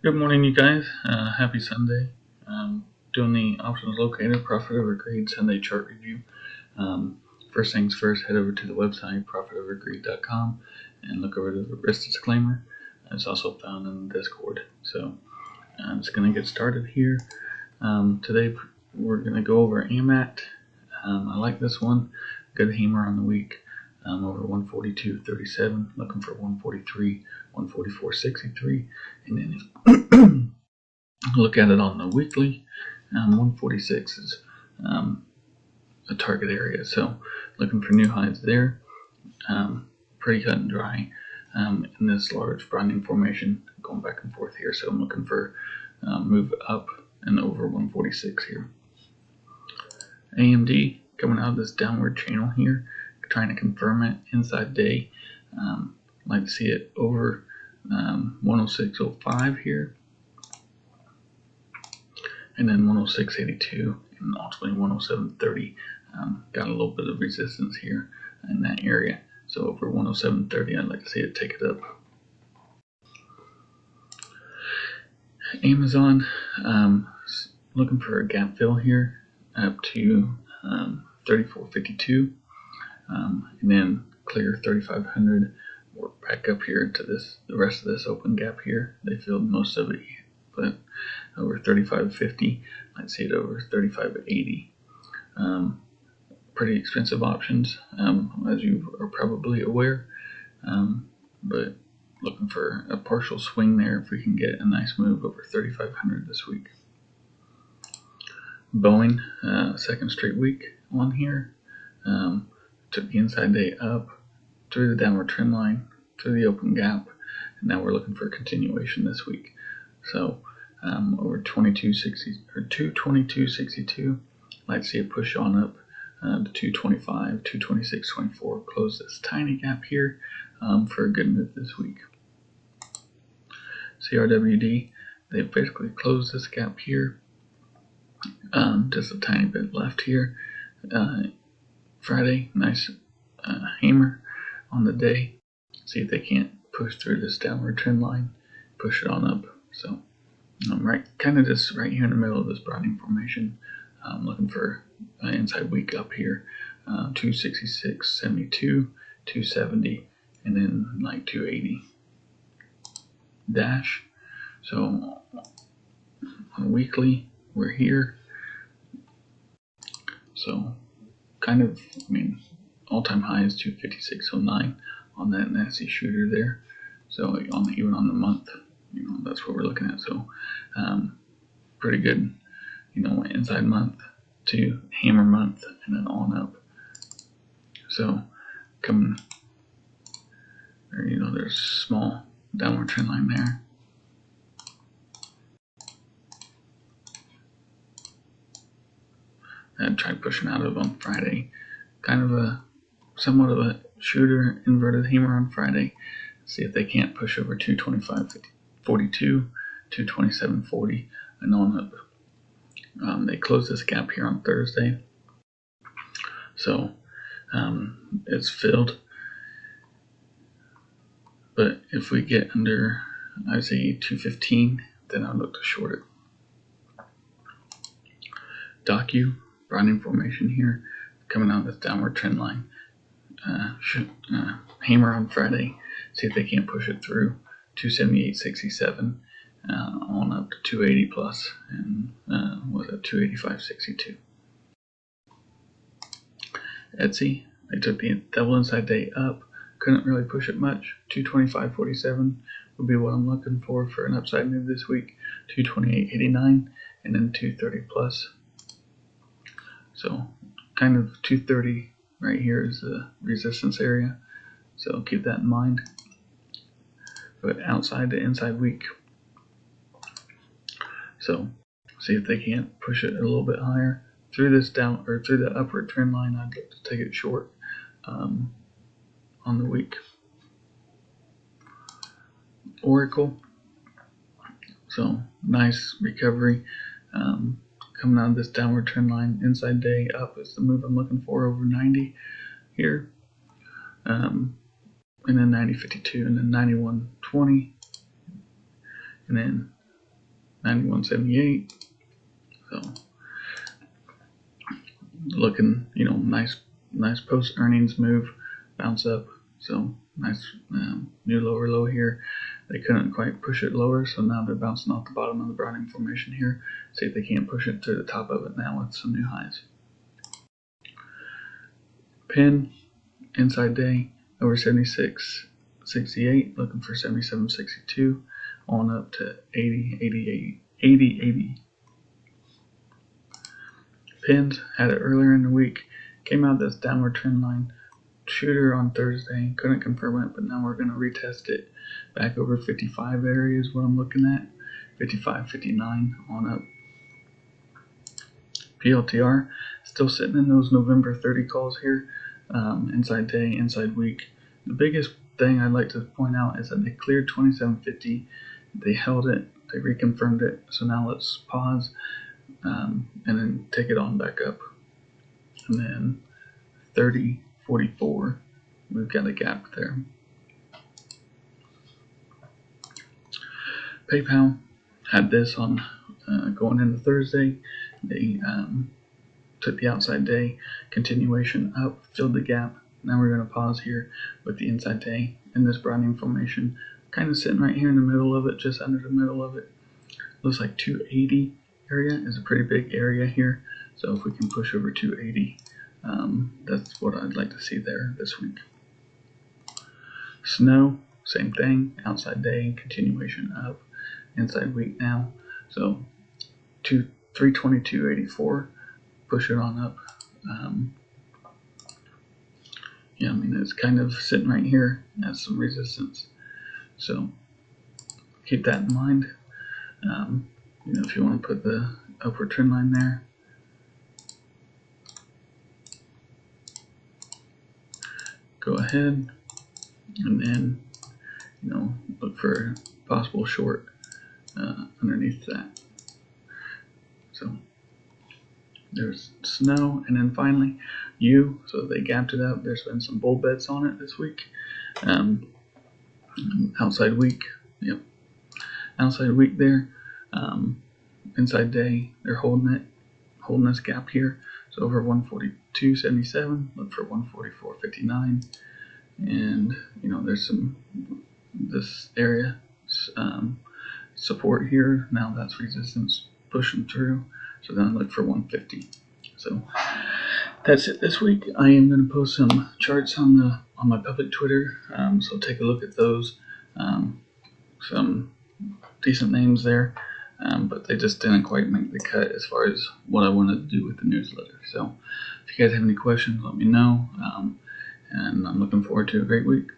Good morning, you guys. Happy Sunday. Doing the options locator profit over greed Sunday chart review. First things first, head over to the website profitovergreed.com and look over the risk disclaimer. It's also found in the Discord. So I'm just going to get started here. Today we're going to go over AMAT. I like this one. Good hammer on the week. Over 142.37, looking for 143, 144.63, and then look at it on the weekly. 146 is a target area, so looking for new highs there. Pretty cut and dry in this large broadening formation, going back and forth here. So I'm looking for move up and over 146 here. AMD coming out of this downward channel here, trying to confirm it inside day. Like to see it over 106.05 here, and then 106.82, and ultimately 107.30. Got a little bit of resistance here in that area, so over 107.30 I'd like to see it take it up. AMZN, looking for a gap fill here up to 34.52, and then clear 3,500. Work back up here to the rest of this open gap here. They filled most of it, but over 35.50. I'd see it over 35.80. Pretty expensive options, as you are probably aware, but looking for a partial swing there if we can get a nice move over 3,500 this week. Boeing, second straight week on here. Took the inside day up through the downward trend line, through the open gap, and now we're looking for a continuation this week. So over 22.60 or 222.62, I'd see it push on up to 225, 226.24. Close this tiny gap here for a good move this week. CRWD, they basically closed this gap here. Just a tiny bit left here. Friday, nice hammer on the day. See if they can't push through this downward trend line, push it on up. So kind of just right here in the middle of this broadening formation. Looking for an inside week up here, 266.72, 270, and then like 280 dash. So on weekly, we're here. So kind of, all-time high is 256.09 on that nasty shooter there. So even on the month, that's what we're looking at. So pretty good, inside month to hammer month and then on up. So coming, there's a small downward trend line there. And tried pushing out of on Friday. Kind of somewhat of a shooter inverted hammer on Friday. See if they can't push over 225.42, 227.40, and on up. They closed this gap here on Thursday. So it's filled. But if we get under, I say 215, then I'll look to short it. DOCU, broadening formation here, coming out this downward trend line. Hammer on Friday, see if they can't push it through 278.67, on up to 280 plus, and was at 285.62. Etsy, they took the double inside day up, couldn't really push it much. 225.47 would be what I'm looking for an upside move this week. 228.89, and then 230 plus. So kind of 230 right here is the resistance area, so keep that in mind. But outside to inside week, so see if they can't push it a little bit higher through this down or through the upward trend line. I'd like to take it short on the week. ORCL, so nice recovery. Coming out of this downward trend line, inside day up is the move I'm looking for over 90 here, and then 90.52, and then 91.20, and then 91.78. So looking, nice post earnings move, bounce up. So nice new lower low here. They couldn't quite push it lower, so now they're bouncing off the bottom of the Browning formation here. See if they can't push it to the top of it now with some new highs. Pin inside day over 76.68, looking for 77.62, on up to 80. Pins had it earlier in the week, came out this downward trend line shooter on Thursday, couldn't confirm it, but now we're going to retest it back over 55 area is what I'm looking at. 55, 59 on up. PLTR still sitting in those November 30 calls here, inside day, inside week. The biggest thing I'd like to point out is that they cleared 27.50, they held it, they reconfirmed it. So now let's pause and then take it on back up, and then 30.44, we've got a gap there. PayPal had this on going into Thursday. They took the outside day continuation up, filled the gap. Now we're going to pause here with the inside day in this Browning formation, kind of sitting right here in the middle of it, just under the middle of it. Looks like 280 area is a pretty big area here, so if we can push over 280, that's what I'd like to see there this week. Snow, same thing, outside day continuation up, inside week now, so 322.84, push it on up. Yeah, I mean, it's kind of sitting right here as some resistance, so keep that in mind. If you want to put the upward trend line there, go ahead, and then look for a possible short underneath that. So there's snow, and then finally so they gapped it up. There's been some bull bets on it this week. Outside week, outside week there. Inside day, they're holding this gap here. So over 142.77, look for 144.59, and there's this area support here. Now that's resistance pushing through. So then I look for 150. So that's it this week. I am going to post some charts on my public Twitter. So take a look at those. Some decent names there. But they just didn't quite make the cut as far as what I wanted to do with the newsletter. So if you guys have any questions, let me know, and I'm looking forward to a great week.